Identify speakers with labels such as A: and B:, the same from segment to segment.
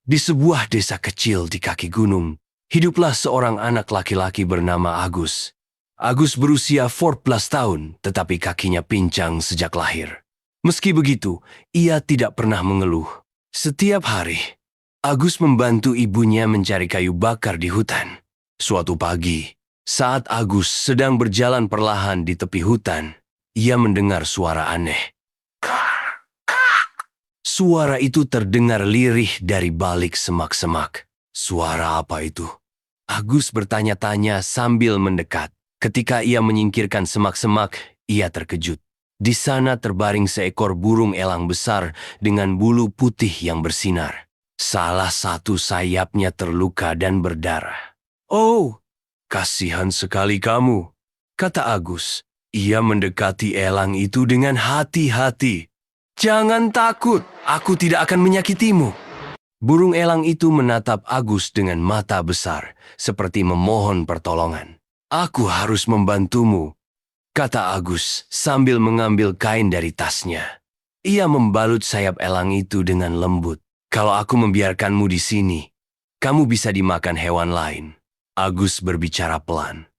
A: Di sebuah desa kecil di kaki gunung, hiduplah seorang anak laki-laki bernama Agus. Agus berusia 14 tahun, tetapi kakinya pincang sejak lahir. Meski begitu, ia tidak pernah mengeluh. Setiap hari, Agus membantu ibunya mencari kayu bakar di hutan. Suatu pagi, saat Agus sedang berjalan perlahan di tepi hutan, ia mendengar suara aneh. Suara itu terdengar lirih dari balik semak-semak. Suara apa itu? Agus bertanya-tanya sambil mendekat. Ketika ia menyingkirkan semak-semak, ia terkejut. Di sana terbaring seekor burung elang besar dengan bulu putih yang bersinar. Salah satu sayapnya terluka dan berdarah. "Oh, kasihan sekali kamu," kata Agus. Ia mendekati elang itu dengan hati-hati. "Jangan takut, aku tidak akan menyakitimu." Burung elang itu menatap Agus dengan mata besar, seperti memohon pertolongan. "Aku harus membantumu," kata Agus sambil mengambil kain dari tasnya. Ia membalut sayap elang itu dengan lembut. "Kalau aku membiarkanmu di sini, kamu bisa dimakan hewan lain." Agus berbicara pelan.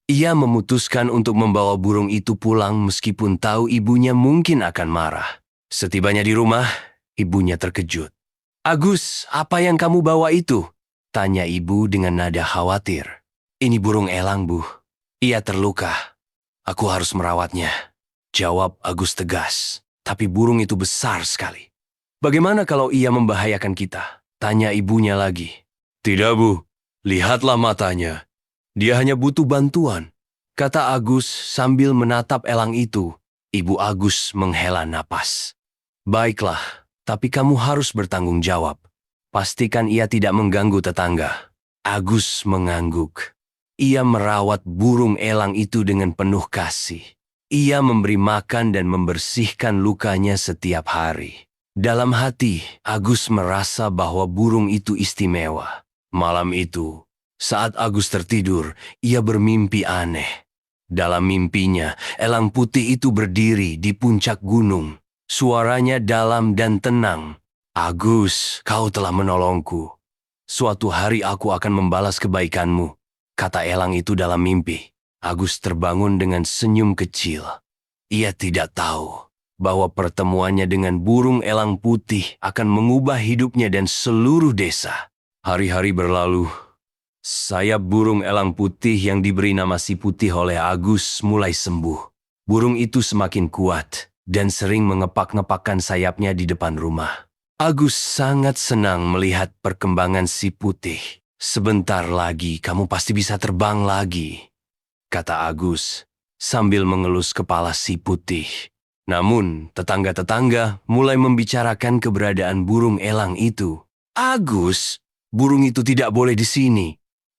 A: Ia memutuskan untuk membawa burung itu pulang meskipun tahu ibunya mungkin akan marah. Setibanya di rumah, ibunya terkejut. "Agus, apa yang kamu bawa itu?" tanya ibu dengan nada khawatir. "Ini burung elang, Bu. Ia terluka. Aku harus merawatnya," jawab Agus tegas. "Tapi burung itu besar sekali. Bagaimana kalau ia membahayakan kita?" tanya ibunya lagi. "Tidak, Bu. Lihatlah matanya. Dia hanya butuh bantuan," kata Agus sambil menatap elang itu. Ibu Agus menghela napas. "Baiklah, tapi kamu harus bertanggung jawab. Pastikan ia tidak mengganggu tetangga." Agus mengangguk. Ia merawat burung elang itu dengan penuh kasih. Ia memberi makan dan membersihkan lukanya setiap hari. Dalam hati, Agus merasa bahwa burung itu istimewa. Malam itu, saat Agus tertidur, ia bermimpi aneh. Dalam mimpinya, elang putih itu berdiri di puncak gunung. Suaranya dalam dan tenang. "Agus, kau telah menolongku. Suatu hari aku akan membalas kebaikanmu," kata elang itu dalam mimpi. Agus terbangun dengan senyum kecil. Ia tidak tahu bahwa pertemuannya dengan burung elang putih akan mengubah hidupnya dan seluruh desa. Hari-hari berlalu. Sayap burung elang putih yang diberi nama Si Putih oleh Agus mulai sembuh. Burung itu semakin kuat dan sering ngepak-ngepakkan sayapnya di depan rumah. Agus sangat senang melihat perkembangan Si Putih. "Sebentar lagi kamu pasti bisa terbang lagi," kata Agus sambil mengelus kepala Si Putih. Namun, tetangga-tetangga mulai membicarakan keberadaan burung elang itu. "Agus, burung itu tidak boleh di sini.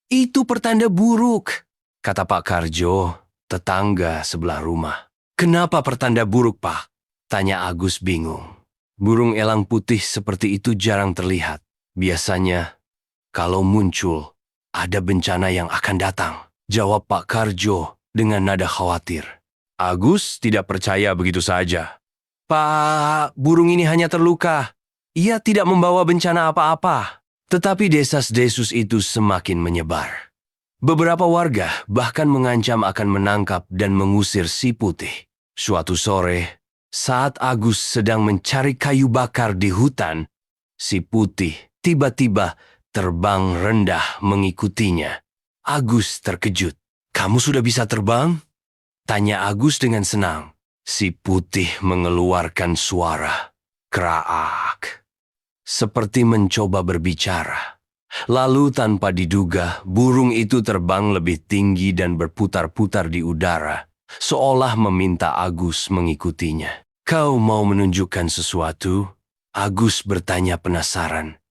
A: Itu pertanda buruk," kata Pak Karjo, tetangga sebelah rumah. "Kenapa pertanda buruk, Pak?" tanya Agus bingung. "Burung elang putih seperti itu jarang terlihat. Biasanya, kalau muncul, ada bencana yang akan datang," jawab Pak Karjo dengan nada khawatir. Agus tidak percaya begitu saja. "Pak, burung ini hanya terluka. Ia tidak membawa bencana apa-apa." Tetapi desas-desus itu semakin menyebar. Beberapa warga bahkan mengancam akan menangkap dan mengusir Si Putih. Suatu sore, saat Agus sedang mencari kayu bakar di hutan, Si Putih tiba-tiba terbang rendah mengikutinya. Agus terkejut. "Kamu sudah bisa terbang?" tanya Agus dengan senang. Si Putih mengeluarkan suara kraak, seperti mencoba berbicara. Lalu tanpa diduga, burung itu terbang lebih tinggi dan berputar-putar di udara, seolah meminta Agus mengikutinya. "Kau mau menunjukkan sesuatu?" Agus bertanya penasaran.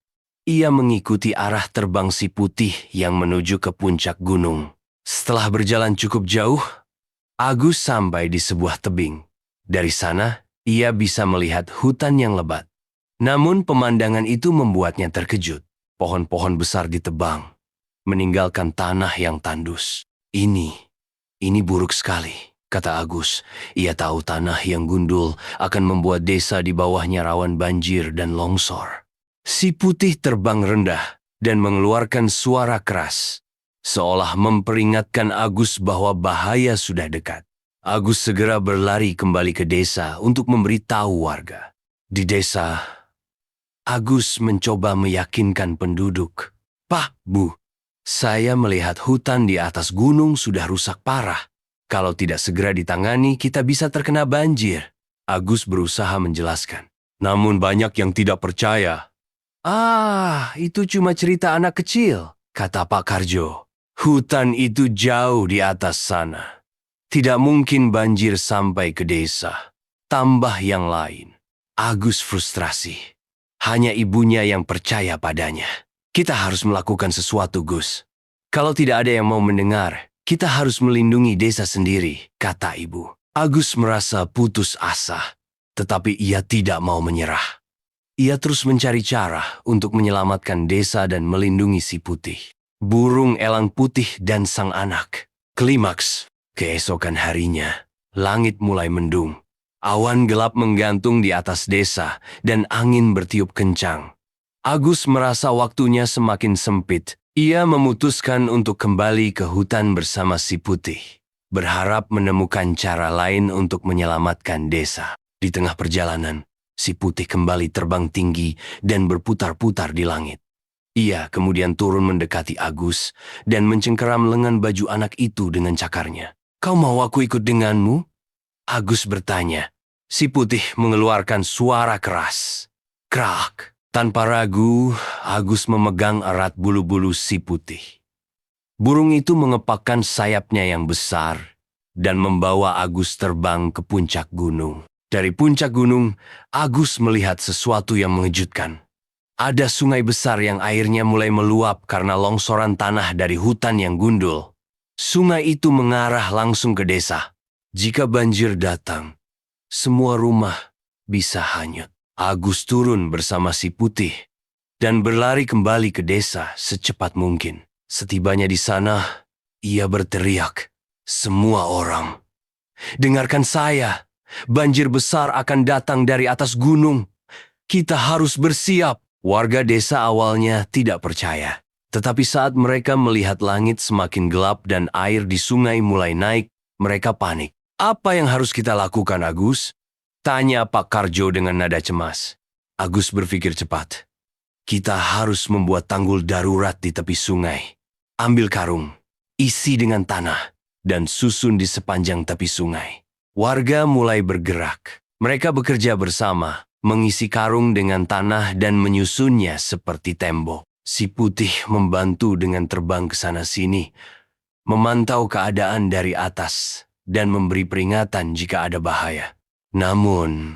A: Ia mengikuti arah terbang Si Putih yang menuju ke puncak gunung. Setelah berjalan cukup jauh, Agus sampai di sebuah tebing. Dari sana, ia bisa melihat hutan yang lebat. Namun pemandangan itu membuatnya terkejut. Pohon-pohon besar ditebang, meninggalkan tanah yang tandus. Ini buruk sekali," kata Agus. Ia tahu tanah yang gundul akan membuat desa di bawahnya rawan banjir dan longsor. Si putih terbang rendah dan mengeluarkan suara keras, seolah memperingatkan Agus bahwa bahaya sudah dekat. Agus segera berlari kembali ke desa untuk memberitahu warga. Di desa, Agus mencoba meyakinkan penduduk. "Pak, Bu, saya melihat hutan di atas gunung sudah rusak parah. Kalau tidak segera ditangani, kita bisa terkena banjir." Agus berusaha menjelaskan. Namun banyak yang tidak percaya. "Ah, itu cuma cerita anak kecil," kata Pak Karjo. "Hutan itu jauh di atas sana. Tidak mungkin banjir sampai ke desa." Tambah yang lain. Agus frustrasi. Hanya ibunya yang percaya padanya. "Kita harus melakukan sesuatu, Gus. Kalau tidak ada yang mau mendengar, kita harus melindungi desa sendiri," kata ibu. Agus merasa putus asa, tetapi ia tidak mau menyerah. Ia terus mencari cara untuk menyelamatkan desa dan melindungi si putih. Burung elang putih dan sang anak. Klimaks. Keesokan harinya, langit mulai mendung. Awan gelap menggantung di atas desa dan angin bertiup kencang. Agus merasa waktunya semakin sempit. Ia memutuskan untuk kembali ke hutan bersama si putih, berharap menemukan cara lain untuk menyelamatkan desa. Di tengah perjalanan, si putih kembali terbang tinggi dan berputar-putar di langit. Ia kemudian turun mendekati Agus dan mencengkeram lengan baju anak itu dengan cakarnya. "Kau mau aku ikut denganmu?" Agus bertanya. Si putih mengeluarkan suara keras. Krak. Tanpa ragu, Agus memegang erat bulu-bulu si putih. Burung itu mengepakkan sayapnya yang besar dan membawa Agus terbang ke puncak gunung. Dari puncak gunung, Agus melihat sesuatu yang mengejutkan. Ada sungai besar yang airnya mulai meluap karena longsoran tanah dari hutan yang gundul. Sungai itu mengarah langsung ke desa. Jika banjir datang, semua rumah bisa hanyut. Agus turun bersama si putih dan berlari kembali ke desa secepat mungkin. Setibanya di sana, ia berteriak, "Semua orang, dengarkan saya. Banjir besar akan datang dari atas gunung. Kita harus bersiap." Warga desa awalnya tidak percaya. Tetapi saat mereka melihat langit semakin gelap dan air di sungai mulai naik, mereka panik. "Apa yang harus kita lakukan, Agus?" tanya Pak Karjo dengan nada cemas. Agus berpikir cepat. "Kita harus membuat tanggul darurat di tepi sungai. Ambil karung, isi dengan tanah, dan susun di sepanjang tepi sungai." Warga mulai bergerak. Mereka bekerja bersama, mengisi karung dengan tanah dan menyusunnya seperti tembok. Si putih membantu dengan terbang ke sana-sini, memantau keadaan dari atas, dan memberi peringatan jika ada bahaya. Namun,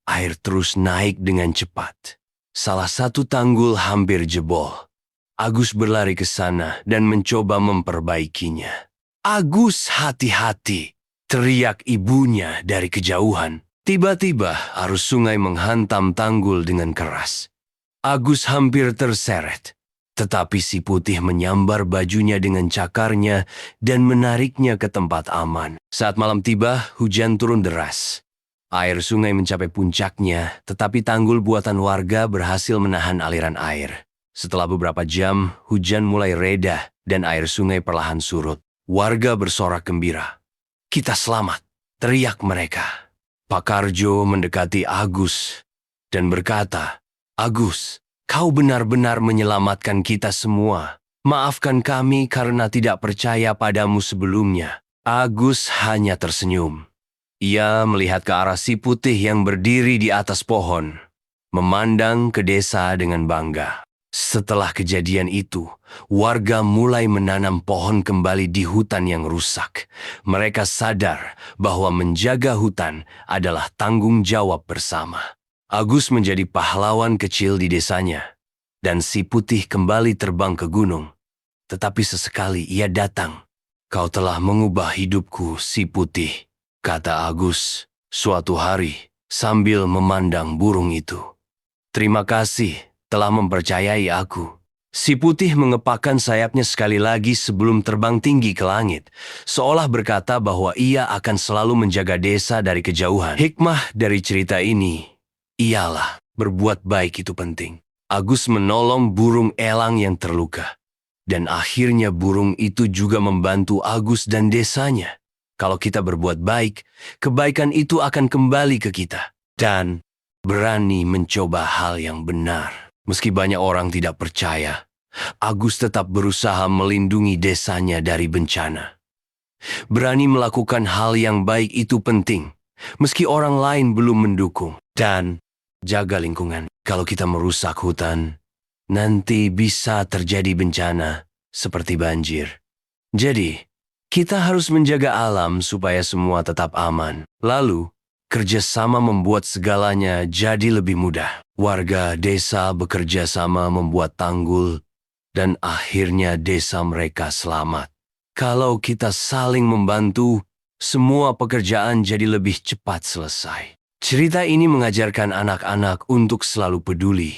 A: air terus naik dengan cepat. Salah satu tanggul hampir jebol. Agus berlari ke sana dan mencoba memperbaikinya. "Agus, hati-hati!" teriak ibunya dari kejauhan. Tiba-tiba arus sungai menghantam tanggul dengan keras. Agus hampir terseret, tetapi si putih menyambar bajunya dengan cakarnya dan menariknya ke tempat aman. Saat malam tiba, hujan turun deras. Air sungai mencapai puncaknya, tetapi tanggul buatan warga berhasil menahan aliran air. Setelah beberapa jam, hujan mulai reda dan air sungai perlahan surut. Warga bersorak gembira. "Kita selamat!" teriak mereka. Pak Karjo mendekati Agus dan berkata, "Agus, kau benar-benar menyelamatkan kita semua. Maafkan kami karena tidak percaya padamu sebelumnya." Agus hanya tersenyum. Ia melihat ke arah si putih yang berdiri di atas pohon, memandang ke desa dengan bangga. Setelah kejadian itu, warga mulai menanam pohon kembali di hutan yang rusak. Mereka sadar bahwa menjaga hutan adalah tanggung jawab bersama. Agus menjadi pahlawan kecil di desanya, dan si putih kembali terbang ke gunung. Tetapi sesekali ia datang. "Kau telah mengubah hidupku, si putih," kata Agus suatu hari sambil memandang burung itu. "Terima kasih telah mempercayai aku." Si putih mengepakkan sayapnya sekali lagi sebelum terbang tinggi ke langit, seolah berkata bahwa ia akan selalu menjaga desa dari kejauhan. Hikmah dari cerita ini ialah berbuat baik itu penting. Agus menolong burung elang yang terluka. Dan akhirnya burung itu juga membantu Agus dan desanya. Kalau kita berbuat baik, kebaikan itu akan kembali ke kita. Dan berani mencoba hal yang benar. Meski banyak orang tidak percaya, Agus tetap berusaha melindungi desanya dari bencana. Berani melakukan hal yang baik itu penting, meski orang lain belum mendukung. Dan jaga lingkungan. Kalau kita merusak hutan, nanti bisa terjadi bencana seperti banjir. Jadi, kita harus menjaga alam supaya semua tetap aman. Lalu, kerjasama membuat segalanya jadi lebih mudah. Warga desa bekerja sama membuat tanggul, dan akhirnya desa mereka selamat. Kalau kita saling membantu, semua pekerjaan jadi lebih cepat selesai. Cerita ini mengajarkan anak-anak untuk selalu peduli,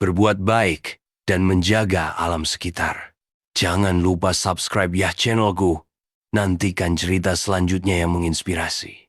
A: berbuat baik, dan menjaga alam sekitar. Jangan lupa subscribe ya channelku. Nantikan cerita selanjutnya yang menginspirasi.